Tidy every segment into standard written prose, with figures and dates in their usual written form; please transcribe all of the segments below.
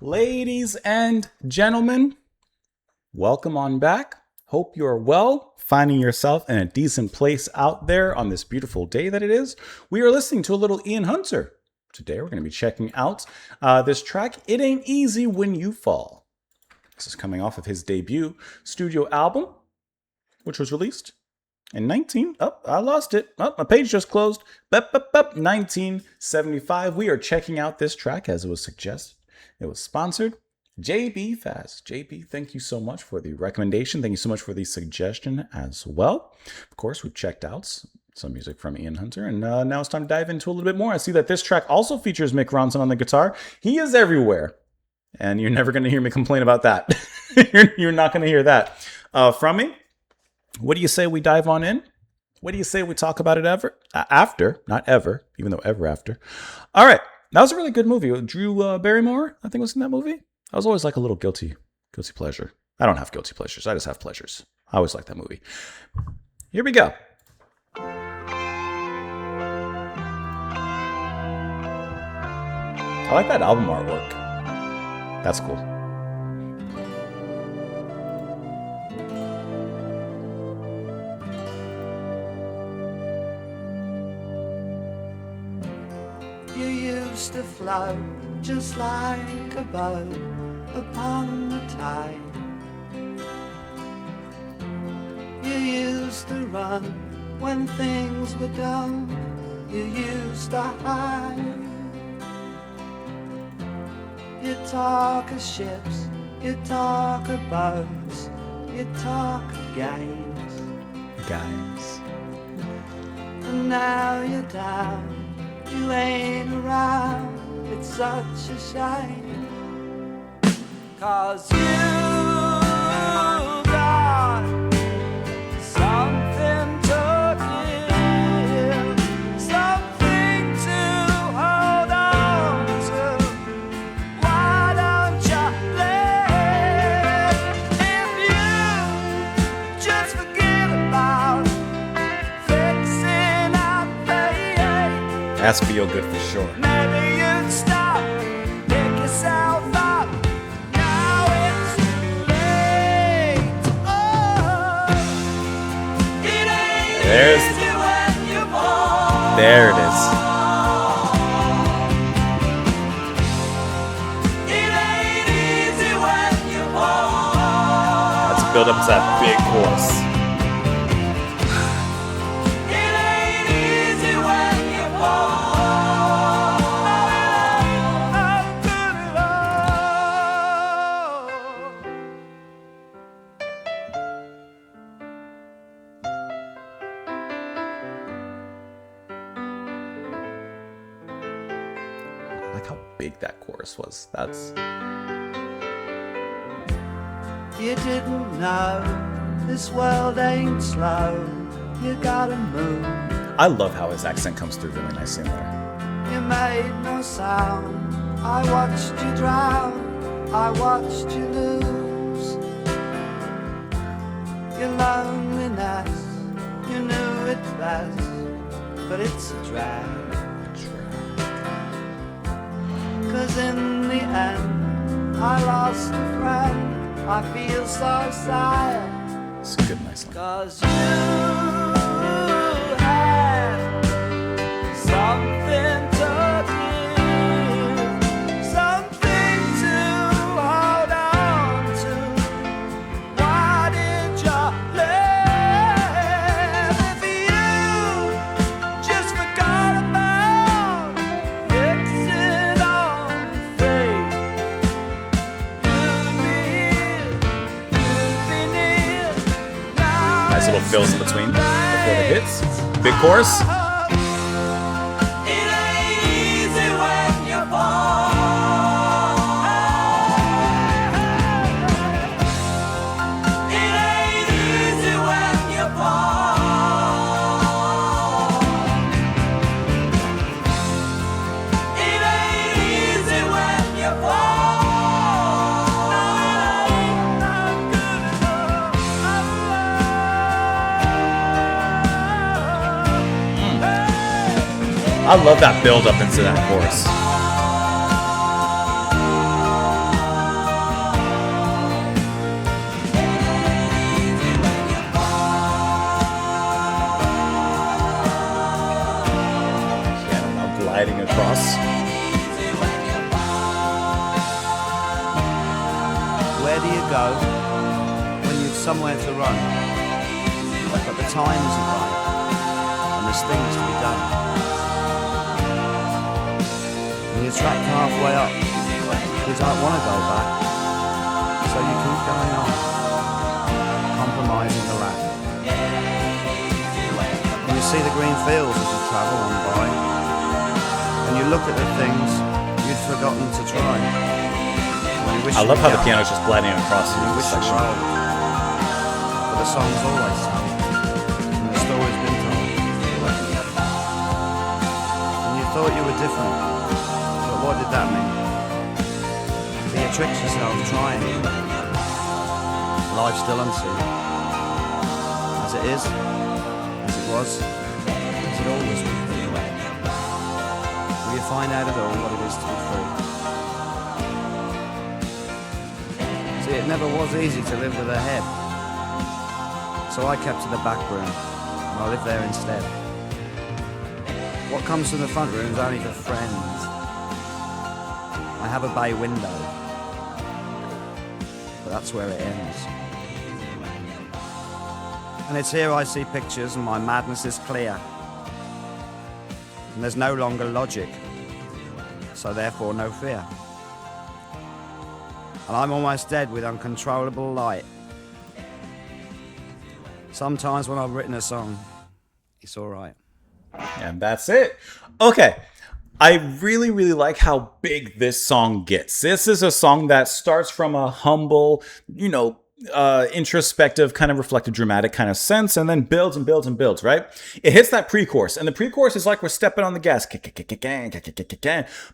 Ladies and gentlemen, welcome on back. Hope you're well, finding yourself in a decent place out there on this beautiful day that it is. We are listening to a little Ian Hunter. Today we're going to be checking out this track, It Ain't Easy When You Fall. This is coming off of his debut studio album, which was released in my page just closed. 1975. We are checking out this track as it was suggested. It was sponsored. JB Fast. JB, thank you so much for the recommendation. Thank you so much for the suggestion as well. Of course, we've checked out some music from Ian Hunter, and now it's time to dive into a little bit more. I see that this track also features Mick Ronson on the guitar. He is everywhere, and you're never going to hear me complain about that. You're not going to hear that from me. What do you say we dive on in? What do you say we talk about it after? Not ever, even though ever after. All right. That was a really good movie. Drew Barrymore, I think, was in that movie. I was always like a little guilty pleasure. I don't have guilty pleasures. I just have pleasures. I always like that movie. Here we go. I like that album artwork. That's cool. To float just like a boat upon the tide. You used to run when things were done. You used to hide. You talk of ships, you talk of boats, you talk of games. Guys. And now you're down. You ain't around, it's such a shame. 'Cause you got something to give, something to hold on to. Why don't you live? If you just forget about fixing up the That's feel good for sure. maybe you'd stop, pick yourself up. Now it's too late. Oh, it ain't easy when you fall. There it is. It ain't easy when you fall. Let's build up to that big chorus. It ain't easy when you fall. I like how big that chorus was. That's You didn't know this world ain't slow. You gotta move. I love how his accent comes through really nicely in there. You made no sound. I watched you drown. I watched you lose. Your loneliness, you knew it best, but it's a drag. 'Cause in the end, I lost a friend. I feel so sad. It's a good, nice line. 'Cause you had something to give, something to hold on to. Why did you live if you just forgot about fixing on fate? You'd be near now. Nice little fills in between before the hits. Big chorus. It ain't easy when you fall. It ain't easy when you fall. It ain't easy when you fall. No, it ain't not good enough. I love that build up into that chorus. where do you go when you've somewhere to run? But the time isn't right, and there's things to be done. And you're trapped halfway up, you don't want to go back, so you keep going on, compromising the lack. And you see the green fields as you travel on by, and you look at the things you'd forgotten to try. I love how the piano's just gliding across the section. But the song's always sung, and the story's been told. And you thought you were different, but what did that mean? That you tricked yourself trying. Life's still unseen. As it is, as it was, as it always will be. Will you find out at all what it is to be free? It never was easy to live with a head, so I kept to the back room, and I lived there instead. What comes from the front room is only for friends. I have a bay window, but that's where it ends. And it's here I see pictures and my madness is clear. And there's no longer logic, so therefore no fear. And I'm almost dead with uncontrollable light. Sometimes when I've written a song, it's all right. And that's it. Okay. I really, really like how big this song gets. This is a song that starts from a humble, introspective, kind of reflective, dramatic kind of sense, and then builds and builds and builds, right? It hits that pre-chorus, and the pre-chorus is like we're stepping on the gas,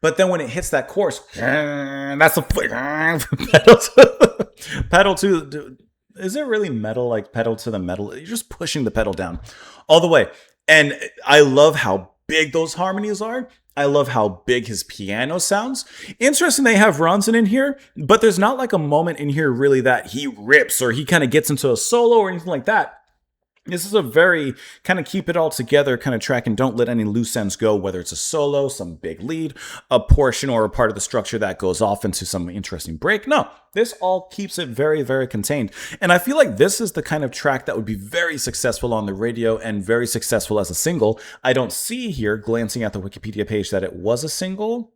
but then when it hits that chorus, that's the pedal to, is it really metal, like pedal to the metal? You're just pushing the pedal down all the way. And I love how big those harmonies are. I love how big his piano sounds. Interesting, they have Ronson in here, but there's not like a moment in here really that he rips or he kind of gets into a solo or anything like that. This is a very kind of keep it all together kind of track and don't let any loose ends go, whether it's a solo, some big lead, a portion or a part of the structure that goes off into some interesting break. No, this all keeps it very, very contained. And I feel like this is the kind of track that would be very successful on the radio and very successful as a single. I don't see here, glancing at the Wikipedia page, that it was a single.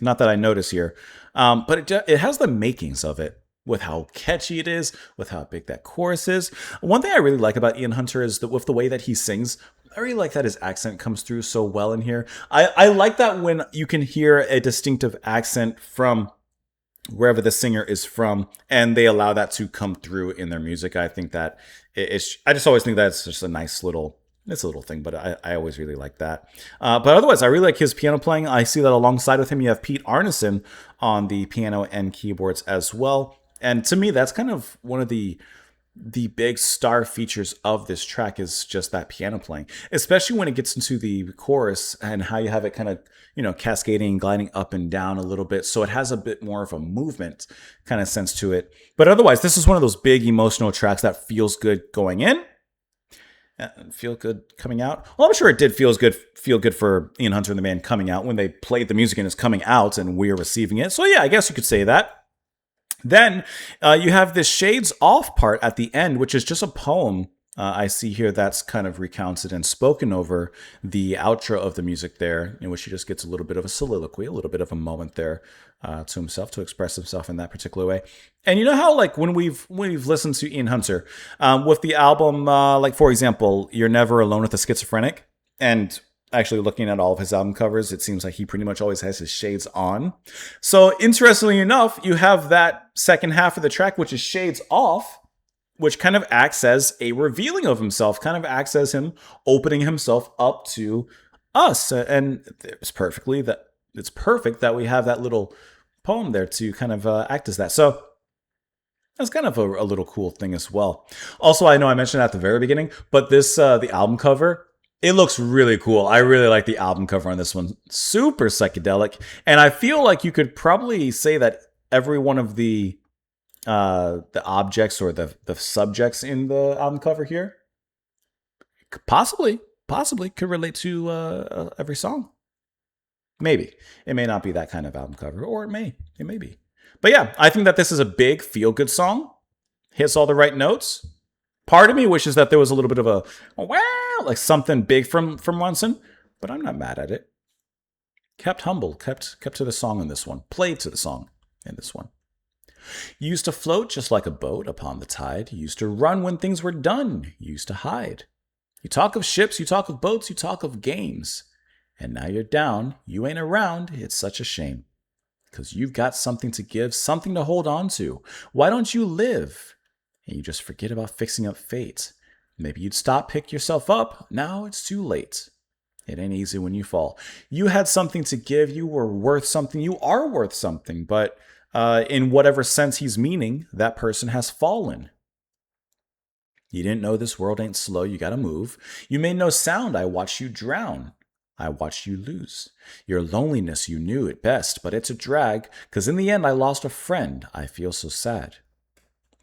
Not that I notice here, but it has the makings of it. With how catchy it is, with how big that chorus is. One thing I really like about Ian Hunter is that with the way that he sings, I really like that his accent comes through so well in here. I like that when you can hear a distinctive accent from wherever the singer is from, and they allow that to come through in their music. I think that I just always think that it's just a nice little, it's a little thing, but I always really like that. But otherwise, I really like his piano playing. I see that alongside with him, you have Pete Arneson on the piano and keyboards as well. And to me, that's kind of one of the big star features of this track is just that piano playing, especially when it gets into the chorus and how you have it kind of, cascading, gliding up and down a little bit. So it has a bit more of a movement kind of sense to it. But otherwise, this is one of those big emotional tracks that feels good going in. Feel good coming out. Well, I'm sure it did feel good for Ian Hunter and the band coming out when they played the music and it's coming out and we're receiving it. So yeah, I guess you could say that. Then you have this Shades Off part at the end, which is just a poem I see here that's kind of recounted and spoken over the outro of the music there, in which he just gets a little bit of a soliloquy, a little bit of a moment there to himself, to express himself in that particular way. And you know how, like, when we've listened to Ian Hunter with the album, like, for example, You're Never Alone with a Schizophrenic, and actually looking at all of his album covers, it seems like he pretty much always has his shades on. So interestingly enough, you have that second half of the track, which is Shades Off, which kind of acts as a revealing of himself, kind of acts as him opening himself up to us. And it's perfect that we have that little poem there to kind of act as that. So that's kind of a little cool thing as well. Also, I know I mentioned at the very beginning, but this, the album cover, it looks really cool. I really like the album cover on this one. Super psychedelic. And I feel like you could probably say that every one of the objects or the subjects in the album cover here possibly could relate to every song. Maybe. It may not be that kind of album cover, or it may be. But yeah, I think that this is a big feel-good song. Hits all the right notes. Part of me wishes that there was a little bit of a wow, like something big from Munson, but I'm not mad at it. Kept humble, kept to the song in this one, played to the song in this one. You used to float just like a boat upon the tide. You used to run when things were done. You used to hide. You talk of ships, you talk of boats, you talk of games. And now you're down, you ain't around, it's such a shame. 'Cause you've got something to give, something to hold on to. Why don't you live? And you just forget about fixing up fate. Maybe you'd stop, pick yourself up. Now it's too late. It ain't easy when you fall. You had something to give. You were worth something. You are worth something. But in whatever sense he's meaning, that person has fallen. You didn't know this world ain't slow. You gotta move. You made no sound. I watched you drown. I watched you lose. Your loneliness, you knew it best, but it's a drag. 'Cause in the end, I lost a friend. I feel so sad.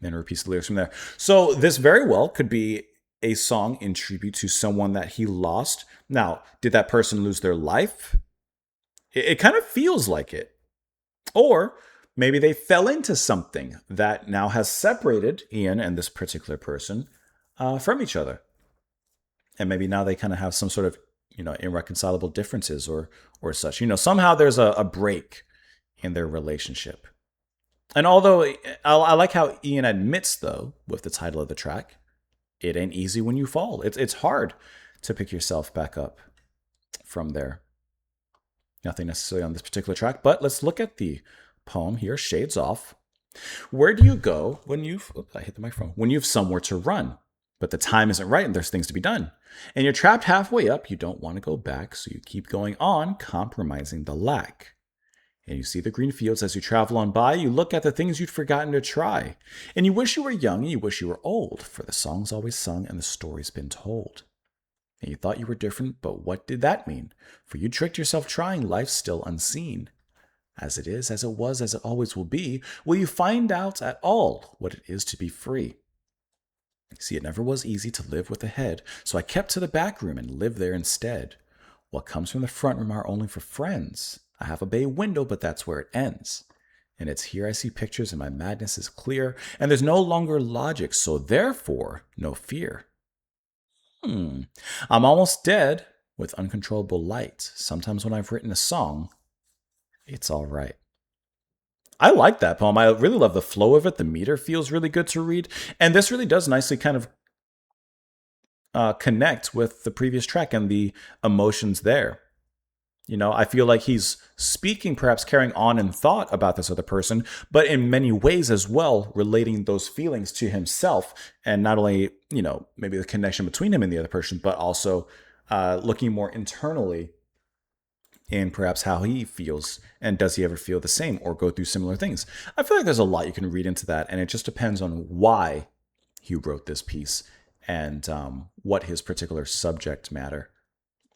And repeats the lyrics from there. So this very well could be a song in tribute to someone that he lost. Now, did that person lose their life? It kind of feels like it. Or maybe they fell into something that now has separated Ian and this particular person from each other. And maybe now they kind of have some sort of, irreconcilable differences or such. Somehow there's a break in their relationship. And although I like how Ian admits, though, with the title of the track, it ain't easy when you fall. It's hard to pick yourself back up from there. Nothing necessarily on this particular track, but let's look at the poem here, Shades Off. Where do you go when I hit the microphone. When you've somewhere to run, but the time isn't right and there's things to be done. And you're trapped halfway up, you don't want to go back, so you keep going on, compromising the lack. And you see the green fields as you travel on by. You look at the things you'd forgotten to try. And you wish you were young and you wish you were old, for the song's always sung and the story's been told. And you thought you were different, but what did that mean? For you tricked yourself trying, life still unseen. As it is, as it was, as it always will be, will you find out at all what it is to be free? See, it never was easy to live with a head, so I kept to the back room and lived there instead. What comes from the front room are only for friends. I have a bay window, but that's where it ends. And it's here I see pictures and my madness is clear, and there's no longer logic, so therefore, no fear. I'm almost dead with uncontrollable light. Sometimes when I've written a song, it's all right. I like that poem. I really love the flow of it. The meter feels really good to read. And this really does nicely kind of connect with the previous track and the emotions there. I feel like he's speaking, perhaps carrying on in thought about this other person, but in many ways as well, relating those feelings to himself. And not only, maybe the connection between him and the other person, but also looking more internally in perhaps how he feels, and does he ever feel the same or go through similar things. I feel like there's a lot you can read into that, and it just depends on why he wrote this piece and what his particular subject matter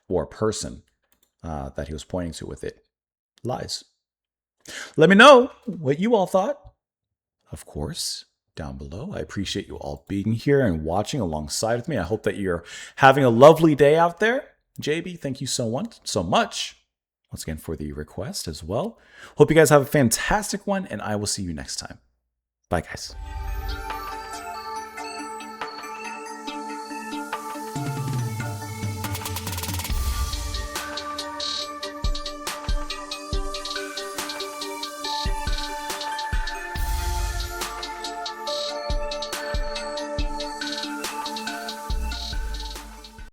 or person that he was pointing to with it lies. Let me know what you all thought. Of course, down below. I appreciate you all being here and watching alongside with me. I hope that you're having a lovely day out there. JB, thank you so much. Once again for the request as well. Hope you guys have a fantastic one, and I will see you next time. Bye, guys.